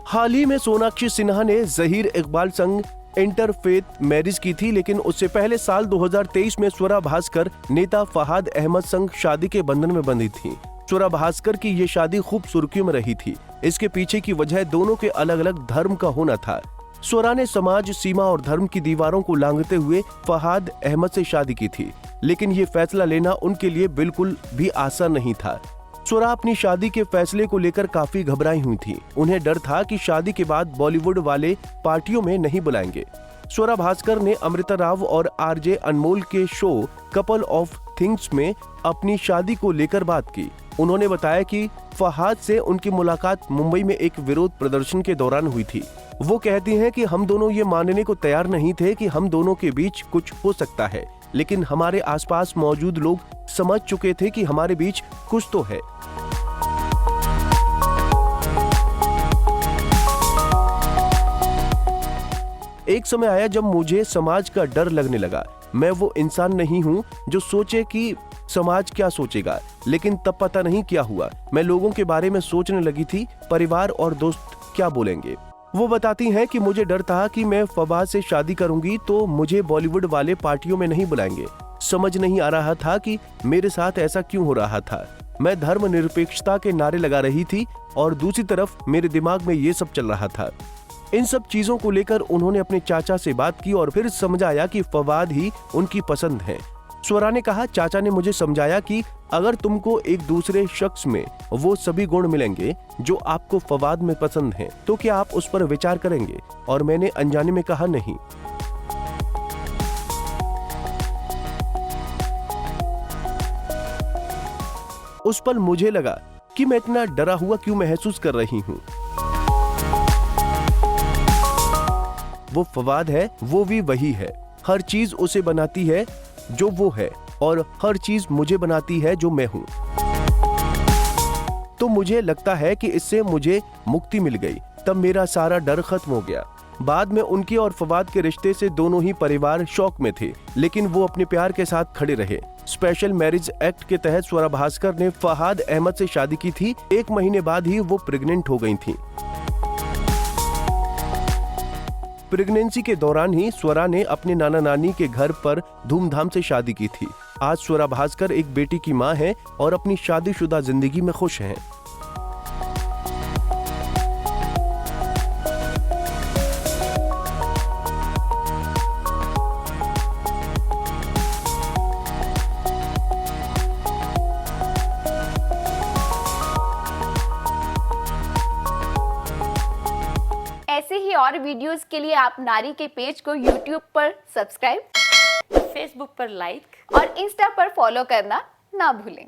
हाल ही में सोनाक्षी सिन्हा ने जहीर इकबाल संग इंटरफेथ मैरिज की थी, लेकिन उससे पहले साल 2023 में स्वरा भास्कर नेता फहाद अहमद संग शादी के बंधन में बंधी थी। स्वरा भास्कर की ये शादी खूब सुर्खियों में रही थी। इसके पीछे की वजह दोनों के अलग अलग धर्म का होना था। स्वरा ने समाज, सीमा और धर्म की दीवारों को लांघते हुए फहाद अहमद से शादी की थी, लेकिन ये फैसला लेना उनके लिए बिल्कुल भी आसान नहीं था। स्वरा अपनी शादी के फैसले को लेकर काफी घबराई हुई थी। उन्हें डर था कि शादी के बाद बॉलीवुड वाले पार्टियों में नहीं बुलाएंगे। स्वरा भास्कर ने अमृता राव और आरजे अनमोल के शो कपल ऑफ थिंग्स में अपनी शादी को लेकर बात की। उन्होंने बताया कि फहाद से उनकी मुलाकात मुंबई में एक विरोध प्रदर्शन के दौरान हुई थी। वो कहती हैं कि हम दोनों ये मानने को तैयार नहीं थे कि हम दोनों के बीच कुछ हो सकता है, लेकिन हमारे आसपास मौजूद लोग समझ चुके थे कि हमारे बीच कुछ तो है। एक समय आया जब मुझे समाज का डर लगने लगा। मैं वो इंसान नहीं हूँ जो सोचे कि समाज क्या सोचेगा, लेकिन तब पता नहीं क्या हुआ। मैं लोगों के बारे में सोचने लगी थी, परिवार और दोस्त क्या बोलेंगे। वो बताती हैं कि मुझे डर था कि मैं फवाद से शादी करूंगी तो मुझे बॉलीवुड वाले पार्टियों में नहीं बुलाएंगे। समझ नहीं आ रहा था कि मेरे साथ ऐसा क्यों हो रहा था। मैं धर्मनिरपेक्षता के नारे लगा रही थी और दूसरी तरफ मेरे दिमाग में ये सब चल रहा था। इन सब चीजों को लेकर उन्होंने अपने चाचा से बात की और फिर समझाया कि फवाद ही उनकी पसंद है। स्वरा ने कहा, चाचा ने मुझे समझाया कि अगर तुमको एक दूसरे शख्स में वो सभी गुण मिलेंगे जो आपको फवाद में पसंद हैं, तो क्या आप उस पर विचार करेंगे? और मैंने अनजाने में कहा नहीं। उस पल मुझे लगा कि मैं इतना डरा हुआ क्यों महसूस कर रही हूँ। वो फवाद है, वो भी वही है। हर चीज उसे बनाती है जो वो है और हर चीज मुझे बनाती है जो मैं हूं। तो मुझे लगता है कि इससे मुझे मुक्ति मिल गई। तब मेरा सारा डर खत्म हो गया। बाद में उनके और फवाद के रिश्ते से दोनों ही परिवार शौक में थे, लेकिन वो अपने प्यार के साथ खड़े रहे। स्पेशल मैरिज एक्ट के तहत स्वरा भास्कर ने फहाद अहमद से शादी की थी। 1 महीने बाद ही वो प्रेग्नेंट हो गई थी। प्रेगनेंसी के दौरान ही स्वरा ने अपने नाना नानी के घर पर धूमधाम से शादी की थी। आज स्वरा भास्कर एक बेटी की मां है और अपनी शादीशुदा जिंदगी में खुश हैं। ऐसे ही और वीडियोस के लिए आप नारी के पेज को YouTube पर सब्सक्राइब, फेसबुक पर लाइक और इंस्टा पर फॉलो करना ना भूलें।